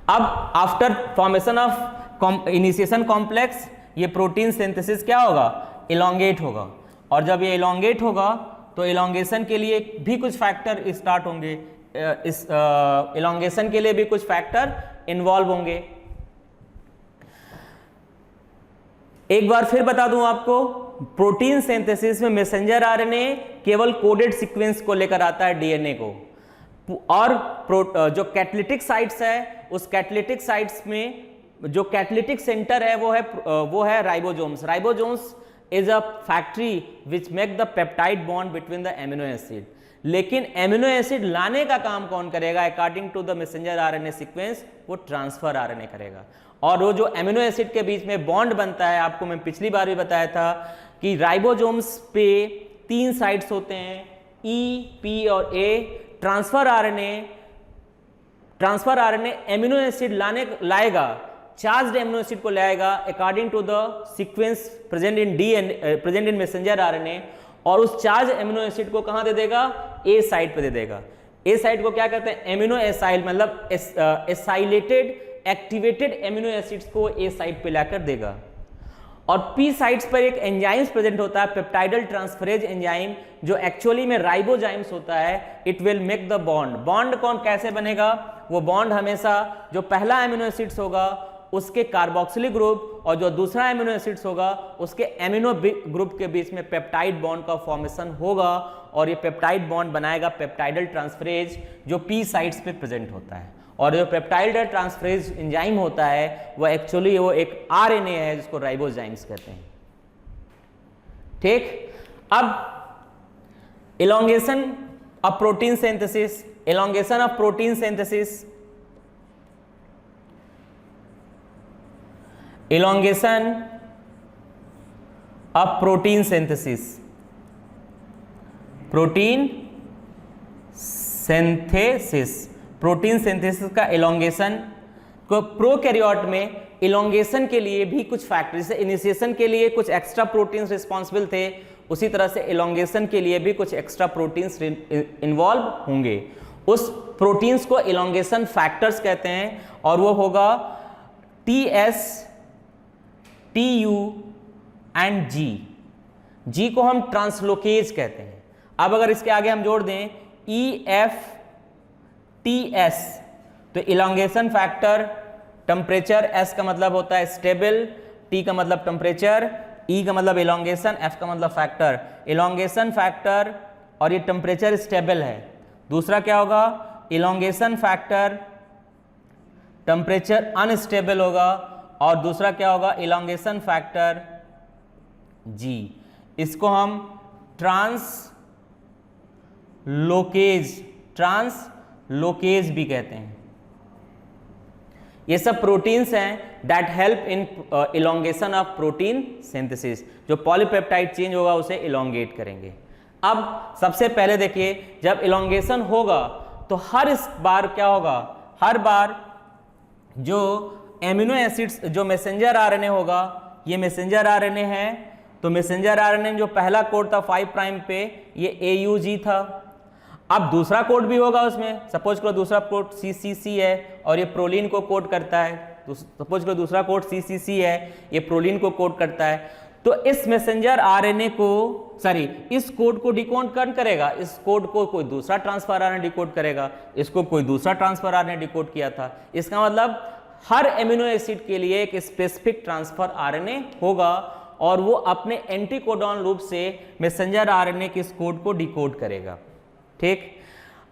[SPEAKER 1] अब after formation of initiation complex ये प्रोटीन सिंथेसिस क्या होगा, इलोंगेट होगा। और जब ये इलोंगेट होगा तो इलोंगेशन के लिए भी कुछ फैक्टर स्टार्ट होंगे, इस इलोंगेशन के लिए भी कुछ फैक्टर इन्वॉल्व होंगे। एक बार फिर बता दूं आपको, प्रोटीन सिंथेसिस में मैसेंजर आरएनए केवल कोडेड सीक्वेंस को लेकर आता है, डीएनए को, और जो कैटलिटिक साइट्स है उस कैटलिटिक साइट्स में जो कैटलिटिक सेंटर है वो है ribosomes. Ribosomes is a factory which make the peptide bond between the amino acid. लेकिन एमिनो एसिड लाने का काम कौन करेगा, according to the messenger RNA sequence, वो ट्रांसफर आरएनए करेगा। और वो जो एमिनो एसिड के बीच में बॉन्ड बनता है, आपको मैं पिछली बार भी बताया था कि राइबोसोम्स पे 3 साइट्स होते हैं, ई, पी और A. Transfer RNA amino acid लाएगा, चार्ज्ड एमिनो एसिड को लाएगा according to the sequence present in messenger RNA, और उस चार्ज एमिनो एसिड को कहां दे देगा, ए साइट पे दे देगा। ए साइट को क्या कहते हैं, एमिनो एसाइल, मतलब एसाइलेटेड एक्टिवेटेड एमिनो एसिड्स को ए साइट पे लाकर देगा। और पी साइट्स पर एक एंजाइम्स प्रेजेंट होता है, पेप्टाइडल ट्रांसफरेज एंजाइम, जो एक्चुअली में राइबोजाइम्स होता है। It will make the bond. Bond कौन कैसे बनेगा, वो बॉन्ड हमेशा जो पहला एमिनो एसिड्स होगा उसके कार्बोक्सिलिक ग्रुप और जो दूसरा एमिनो एसिड्स होगा उसके एमिनो ग्रुप के बीच में पेप्टाइड बॉन्ड का फॉर्मेशन होगा, और ये पेप्टाइड बॉन्ड बनाएगा पेप्टाइडल ट्रांसफरेज, जो पी साइट्स पे प्रेजेंट होता है। और जो पेप्टाइडल ट्रांसफरेज एंजाइम होता है वो एक्चुअली वो एक आरएनए है जिसको राइबोजाइम्स कहते हैं। ठीक, अब elongation of protein synthesis, elongation of protein synthesis, elongation of protein synthesis, protein synthesis, protein synthesis का इलोंगेशन को प्रोकैरियोट में इलोंगेशन के लिए भी कुछ फैक्टर, जैसे इनिशिएशन के लिए कुछ एक्स्ट्रा प्रोटीन्स रिस्पॉन्सिबल थे, उसी तरह से इलोंगेशन के लिए भी कुछ एक्स्ट्रा प्रोटीन्स इन्वॉल्व होंगे। उस प्रोटीन्स को इलोंगेशन फैक्टर्स कहते हैं, और वो होगा TS, TU and G। G को हम ट्रांसलोकेज कहते हैं। अब अगर इसके आगे हम जोड़ दें EF TS, तो इलोंगेशन फैक्टर, टेम्परेचर, S का मतलब होता है स्टेबल, T का मतलब टेम्परेचर, E का मतलब इलोंगेशन, F का मतलब फैक्टर। इलोंगेशन फैक्टर और ये टेम्परेचर स्टेबल है। दूसरा क्या होगा, इलोंगेशन फैक्टर टेम्परेचर अनस्टेबल होगा, और दूसरा क्या होगा, इलोंगेशन फैक्टर G। इसको हम ट्रांसलोकेज भी कहते हैं। ये सब प्रोटीन्स हैं that help in elongation of protein synthesis. जो पॉलीपेप्टाइड चेंज होगा उसे इलोंगेट करेंगे। अब सबसे पहले देखिए, जब इलोंगेशन होगा तो हर बार क्या होगा, हर बार जो एमिनो एसिड्स, जो मैसेंजर आरएनए होगा, ये मैसेंजर आरएनए है, तो मैसेंजर आरएनए जो पहला कोड था 5 प्राइम पे, ये AUG था। अब दूसरा कोड भी होगा उसमें, सपोज करो दूसरा कोड CCC है और ये प्रोलीन को कोड करता है, तो सपोज करो दूसरा कोड CCC है, ये प्रोलीन को कोड करता है। तो इस मैसेंजर आरएनए को, इस कोड को डिकोड कौन करेगा, इस कोड को कोई दूसरा ट्रांसफर आरएनए डिकोड करेगा, इसको कोई दूसरा ट्रांसफर आरएनए डिकोड किया था। इसका मतलब हर एमिनो एसिड के लिए एक स्पेसिफिक ट्रांसफर आरएनए होगा, और वो अपने एंटीकोडॉन रूप से मैसेंजर आरएनए के इस कोड को डिकोड करेगा। ठीक,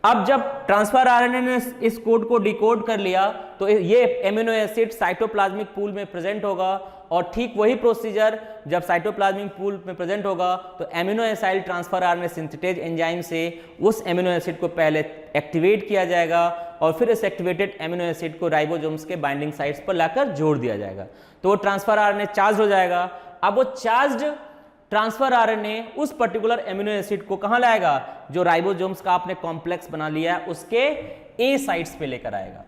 [SPEAKER 1] अब जब ट्रांसफर आरएनए ने इस कोड को डिकोड कर लिया तो ये एमिनो एसिड साइटोप्लाज्मिक पूल में प्रेजेंट होगा, और ठीक वही प्रोसीजर जब साइटोप्लाज्मिक पूल में प्रेजेंट होगा तो amino acyl transfer RNA synthetase enzyme से उस एमिनो एसिड को पहले एक्टिवेट किया जाएगा, और फिर इस एक्टिवेटेड एमिनो एसिड को राइबोसोम्स के बाइंडिंग साइट्स पर लाकर जोड़ दिया जाएगा, तो वो ट्रांसफर आरएनए चार्ज हो जाएगा। अब वो चार्ज्ड ट्रांसफर आरएनए उस पर्टिकुलर एमिनो एसिड को कहां लाएगा, जो राइबोसोम्स का आपने कॉम्प्लेक्स बना लिया है उसके ए साइट्स पे लेकर आएगा।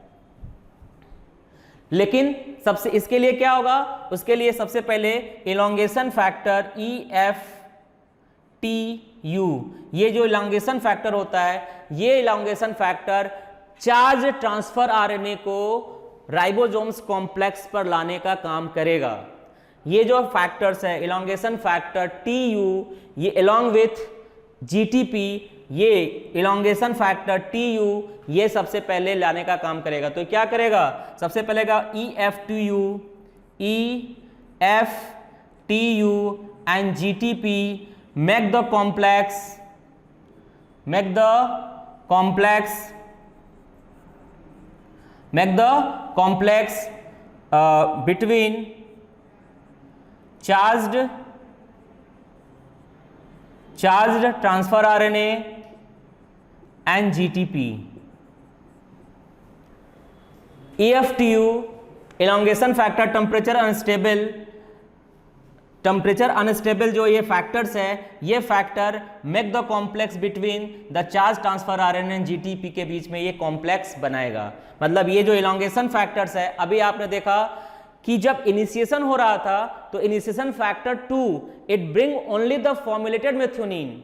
[SPEAKER 1] लेकिन सबसे इसके लिए क्या होगा, उसके लिए सबसे पहले इलोंगेशन फैक्टर EF-TU, ये जो इलोंगेशन फैक्टर होता है, ये elongation factor charge transfer RNA को राइबोसोम्स कॉम्प्लेक्स पर लाने का काम करेगा। ये जो फैक्टर्स है इलोंगेशन फैक्टर TU, ये अलोंग विथ GTP, ये इलोंगेशन फैक्टर TU ये सबसे पहले लाने का काम करेगा। तो क्या करेगा, सबसे पहले का EF-TU and GTP make the complex between charged transfer RNA and GTP. EF-TU elongation factor temperature unstable जो ये फैक्टर्स है, ये factor make the complex between the charge transfer RNA and GTP के बीच में ये कॉम्प्लेक्स बनाएगा। मतलब ये जो इलोंगेशन फैक्टर्स है, अभी आपने देखा कि जब इनिशिएशन हो रहा था तो initiation factor 2 it bring only the formulated methionine,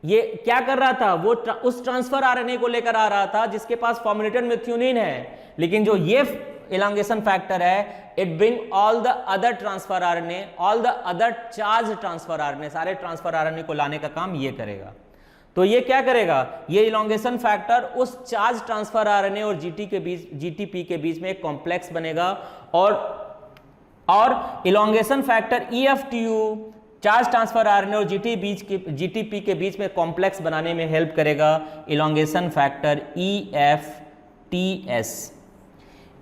[SPEAKER 1] ये क्या कर रहा था, वो उस ट्रांसफर आरएनए को लेकर आ रहा था जिसके पास फॉर्मुलेटेड मेथियोनिन है। लेकिन जो ये इलोंगेशन फैक्टर है it bring all the other transfer RNA, all the other charge transfer RNA, सारे ट्रांसफर आरएनए को लाने का काम ये करेगा। तो ये क्या करेगा, ये इलोंगेशन फैक्टर उस चार्ज ट्रांसफर आरएनए और जीटीपी के बीच में एक कॉम्प्लेक्स बनेगा और elongation factor EF-TU charge transfer RNA और जीटीपी के बीच में कॉम्प्लेक्स बनाने में हेल्प करेगा elongation factor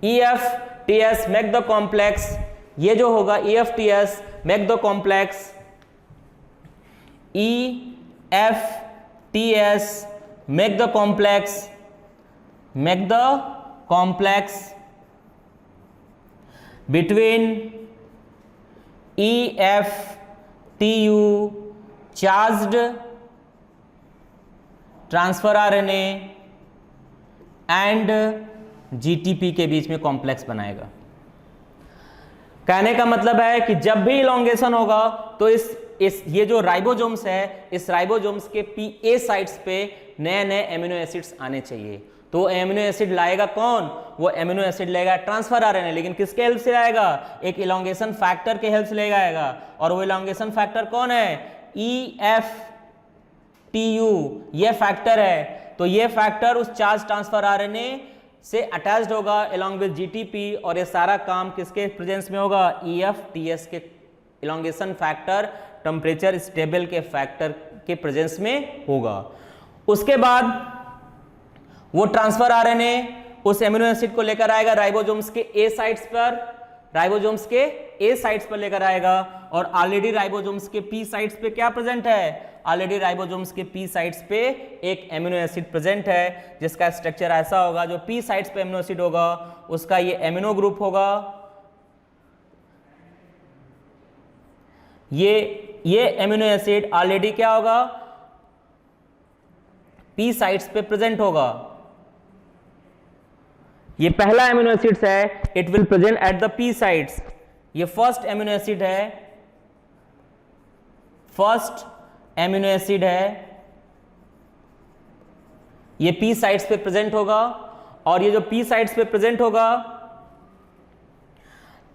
[SPEAKER 1] EF-TS make the complex, ये जो होगा EF-TS make the complex EF-TS make the complex between EF-TU charged transfer RNA and GTP के बीच में कॉम्प्लेक्स बनाएगा। कहने का मतलब है कि जब भी इलोंगेशन होगा तो इस ये जो राइबोसोम्स है, इस राइबोसोम्स के PA साइट्स पे नए नए एमिनो एसिड्स आने चाहिए। तो एमिनो एसिड लाएगा कौन, वो एमिनो एसिड लेगा ट्रांसफर आरएनए, लेकिन किसके हेल्प से लाएगा, एक इलोंगेशन फैक्टर के हेल्प से ले आएगा। और वो इलोंगेशन फैक्टर कौन है, EF-TU ये फैक्टर है। तो ये फैक्टर उस चार्ज ट्रांसफर आरएनए से अटैच्ड होगा along with GTP और ये सारा काम किसके प्रेजेंस में होगा, EF-TS के इलोंगेशन फैक्टर टेम्परेचर स्टेबल के फैक्टर के प्रेजेंस में होगा। उसके बाद वो ट्रांसफर आरएनए उस एमिनो एसिड को लेकर आएगा राइबोसोम्स के A साइट्स पर, लेकर आएगा। और ऑलरेडी राइबोसोम्स के P साइट्स पे क्या प्रेजेंट है, ऑलरेडी राइबोसोम्स के P साइट्स पे एक एमिनो एसिड प्रेजेंट है जिसका स्ट्रक्चर ऐसा होगा, जो P साइट्स पे एमिनो एसिड होगा उसका ये एमिनो ग्रुप होगा, ये एमिनो एसिड ऑलरेडी क्या होगा, P साइट्स पे प्रेजेंट होगा। ये पहला एमिनो एसिड है, it will present at the P sites. ये फर्स्ट एमिनो एसिड है, ये P साइट्स पे प्रेजेंट होगा। और ये जो P साइट्स पे प्रेजेंट होगा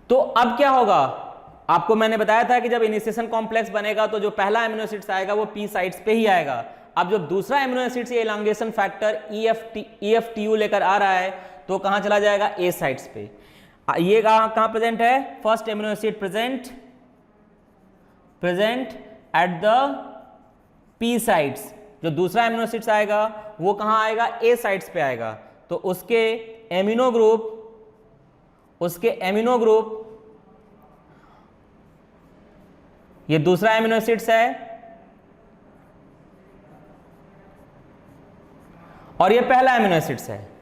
[SPEAKER 1] तो अब क्या होगा, आपको मैंने बताया था कि जब इनिशिएशन कॉम्प्लेक्स बनेगा तो जो पहला एमिनो एसिड आएगा वो P साइट्स पे ही आएगा। अब जब दूसरा एमिनो एसिड से इलोंगेशन फैक्टर EF-TU लेकर आ रहा है तो कहां चला जाएगा, A साइट्स पे। ये कहां प्रेजेंट है, first amino acid present at the P sites. जो दूसरा एमिनो एसिड आएगा वो कहां आएगा, A साइट्स पे आएगा। तो उसके एमिनो ग्रुप ये दूसरा एमिनो एसिड है और ये पहला एमिनो एसिड है,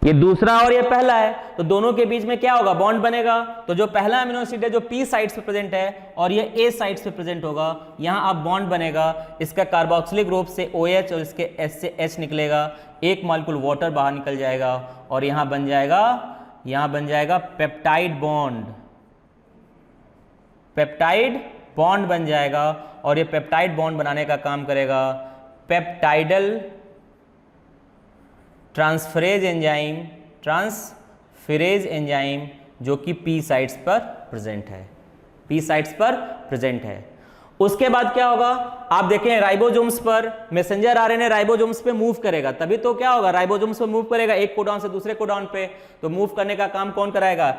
[SPEAKER 1] ये दूसरा और ये पहला है। तो दोनों के बीच में क्या होगा, बॉन्ड बनेगा। तो जो पहला एमिनो एसिड है जो P साइट्स पे प्रेजेंट है और ये A साइट्स पे प्रेजेंट होगा, यहां अब बॉन्ड बनेगा। इसका कार्बोक्सिलिक ग्रुप से OH और इसके S से H निकलेगा, एक मॉलिक्यूल वाटर बाहर निकल जाएगा और यहां बन जाएगा यहां बन जाएगा पेप्टाइड बॉन्ड, पेप्टाइड बॉन्ड बन जाएगा और ये पेप्टाइड बॉन्ड बनाने का काम करेगा peptidyl transferase enzyme, transferase enzyme जो कि पी साइट्स पर प्रेजेंट है, पी साइट्स पर प्रेजेंट है। उसके बाद क्या होगा, आप देखें राइबोसोम्स पर मैसेंजर आरएनए राइबोसोम्स पे मूव करेगा, तभी तो क्या होगा, राइबोसोम्स पे मूव करेगा एक कोडॉन से दूसरे कोडॉन पे, तो मूव करने का काम कौन कराएगा,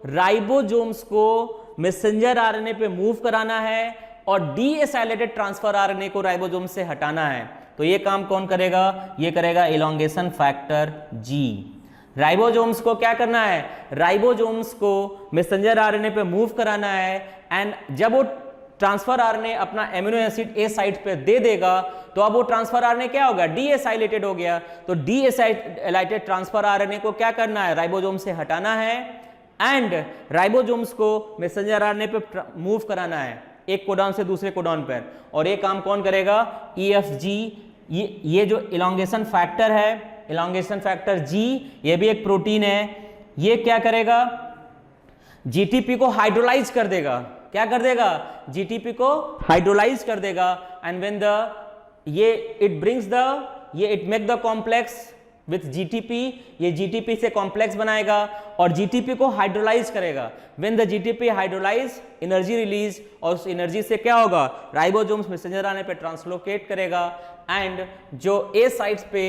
[SPEAKER 1] राइबोसोम्स को मैसेंजर आरएनए पे मूव कराना है और डीएसाइलेटेड ट्रांसफर आरएनए को राइबोसोम से हटाना है। तो ये काम कौन करेगा, ये करेगा इलॉन्गेशन फैक्टर जी। राइबोसोम्स को क्या करना है, राइबोसोम्स को मैसेंजर आरएनए पे मूव कराना है एंड जब वो ट्रांसफर आरएनए अपना एमिनो एसिड ए साइट पे दे देगा तो अब वो ट्रांसफर आरएनए क्या होगा, डीएसाइलेटेड हो गया। तो डीएसाइलेटेड ट्रांसफर आरएनए को क्या करना है, राइबोसोम से हटाना है एंड राइबोसोम्स को मैसेंजर आरएनए पे मूव कराना है एक कोडॉन से दूसरे कोडॉन पर। और ये काम कौन करेगा, ईएफजी, ये जो इलॉन्गेशन फैक्टर है, इलॉन्गेशन फैक्टर जी, ये भी एक प्रोटीन है, ये क्या करेगा, जीटीपी को हाइड्रोलाइज कर देगा, क्या कर देगा, जीटीपी को हाइड्रोलाइज कर देगा and when the it make the complex with GTP, ये जीटीपी से कॉम्प्लेक्स बनाएगा और जीटीपी को हाइड्रोलाइज करेगा। When the GTP hydrolyse, energy release, और उस एनर्जी से क्या होगा, राइबोसोम्स मैसेंजर आरएनए पे ट्रांसलोकेट करेगा एंड जो ए साइट्स पे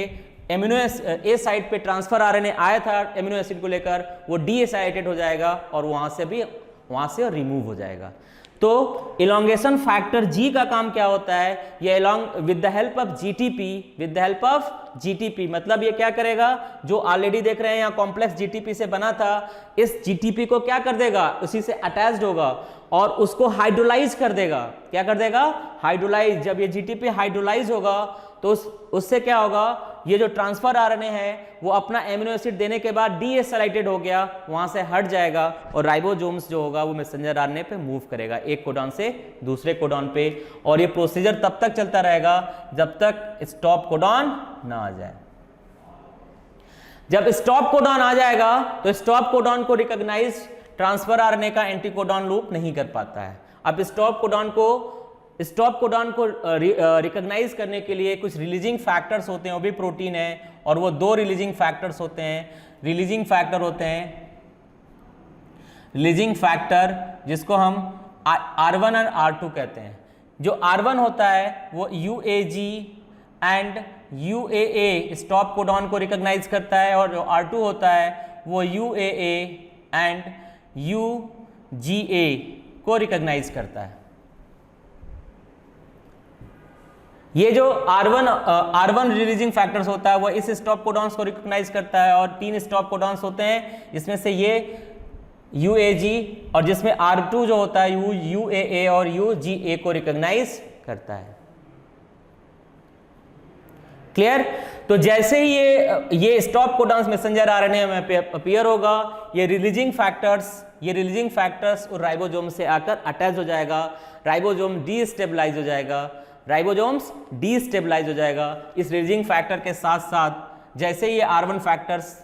[SPEAKER 1] ए साइट पे ट्रांसफर आरएनए आया था एमिनो एसिड को लेकर, वो डीएसाइलेटेड हो जाएगा और वहां से रिमूव हो जाएगा। तो इलॉन्गेशन फैक्टर जी का काम क्या होता है, ये with the help of GTP, मतलब ये क्या करेगा, जो ऑलरेडी देख रहे हैं यहाँ कॉम्प्लेक्स जीटीपी से बना था, इस जीटीपी को क्या कर देगा, उसी से अटैच्ड होगा और उसको हाइड्रोलाइज कर देगा। क्या कर देगा, हाइड्रोलाइज। जब ये जीटीपी हाइड्रोलाइज होगा तो उससे क्या होगा, ये जो ट्रांसफर आरएनए है वो अपना एमिनो एसिड देने के बाद डीएसाइलेटेड हो गया, वहां से हट जाएगा और राइबोसोम्स जो होगा वो मैसेंजर आरएनए पे मूव करेगा एक कोडॉन से दूसरे कोडॉन पे। और ये प्रोसीजर तब तक चलता रहेगा जब तक स्टॉप कोडॉन ना आ जाए। जब स्टॉप कोडॉन आ जाएगा तो स्टॉप कोडॉन को रिकॉग्नाइज ट्रांसफर आरएनए का एंटीकोडॉन लूप नहीं कर पाता है। अब स्टॉप कोडॉन को रिकॉग्नाइज करने के लिए कुछ रिलीजिंग फैक्टर्स होते हैं, वो भी प्रोटीन है, और वो दो रिलीजिंग फैक्टर्स होते हैं। रिलीजिंग फैक्टर जिसको हम R1 और R2 कहते हैं। जो R1 होता है वो UAG and UAA stop codon को रिकॉग्नाइज करता है, और जो R2 होता है वो UAA एंड UGA को रिकॉग्नाइज करता है। ये जो R1 रिलीजिंग फैक्टर्स होता है वो इस स्टॉप कोडॉन्स को रिकॉग्नाइज करता है, और 3 स्टॉप कोडॉन्स होते हैं जिसमें से ये UAG, और जिसमें R2 जो होता है UAA और UGA को रिकॉग्नाइज करता है। क्लियर। तो जैसे ही ये स्टॉप कोडॉन्स मैसेंजर आरएनए में अपीयर होगा, ये रिलीजिंग फैक्टर्स और राइबोसोम से आकर अटैच हो जाएगा, राइबोसोम डीस्टेबलाइज हो जाएगा। इस रिलीजिंग फैक्टर के साथ साथ जैसे ही ये R1 फैक्टर्स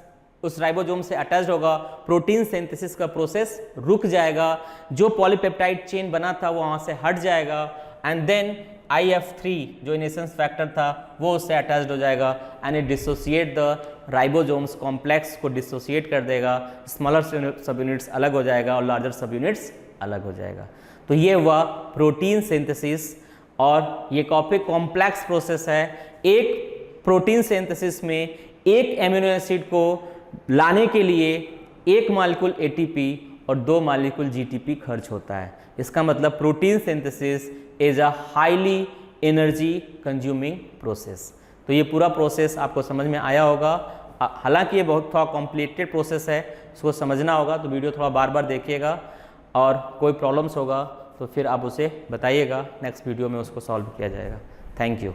[SPEAKER 1] उस राइबोसोम से अटैच होगा, प्रोटीन सिंथेसिस का प्रोसेस रुक जाएगा, जो पॉलीपेप्टाइड चेन बना था वो वहां से हट जाएगा एंड देन IF3 जो इनेसेंस फैक्टर था वो उससे अटैच्ड हो जाएगा and it dissociate the ribosomes complex को डिसोसिएट कर देगा, स्मॉलर सब यूनिट्स अलग हो जाएगा और लार्जर सब यूनिट्स अलग हो जाएगा। तो ये हुआ प्रोटीन सिंथेसिस, और ये काफी कॉम्प्लेक्स प्रोसेस है। एक प्रोटीन सिंथेसिस में एक एमिनो एसिड को लाने के लिए 1 मॉलिक्यूल ATP और 2 मॉलिक्यूल GTP खर्च होता है। इसका मतलब protein synthesis is a highly energy consuming process. तो ये पूरा प्रोसेस आपको समझ में आया होगा। हालांकि ये बहुत थोड़ा कॉम्प्लिकेटेड प्रोसेस है, इसको समझना होगा, तो वीडियो थोड़ा बार बार देखिएगा, और कोई प्रॉब्लम्स होगा तो फिर आप उसे बताइएगा, नेक्स्ट वीडियो में उसको सॉल्व किया जाएगा। Thank you.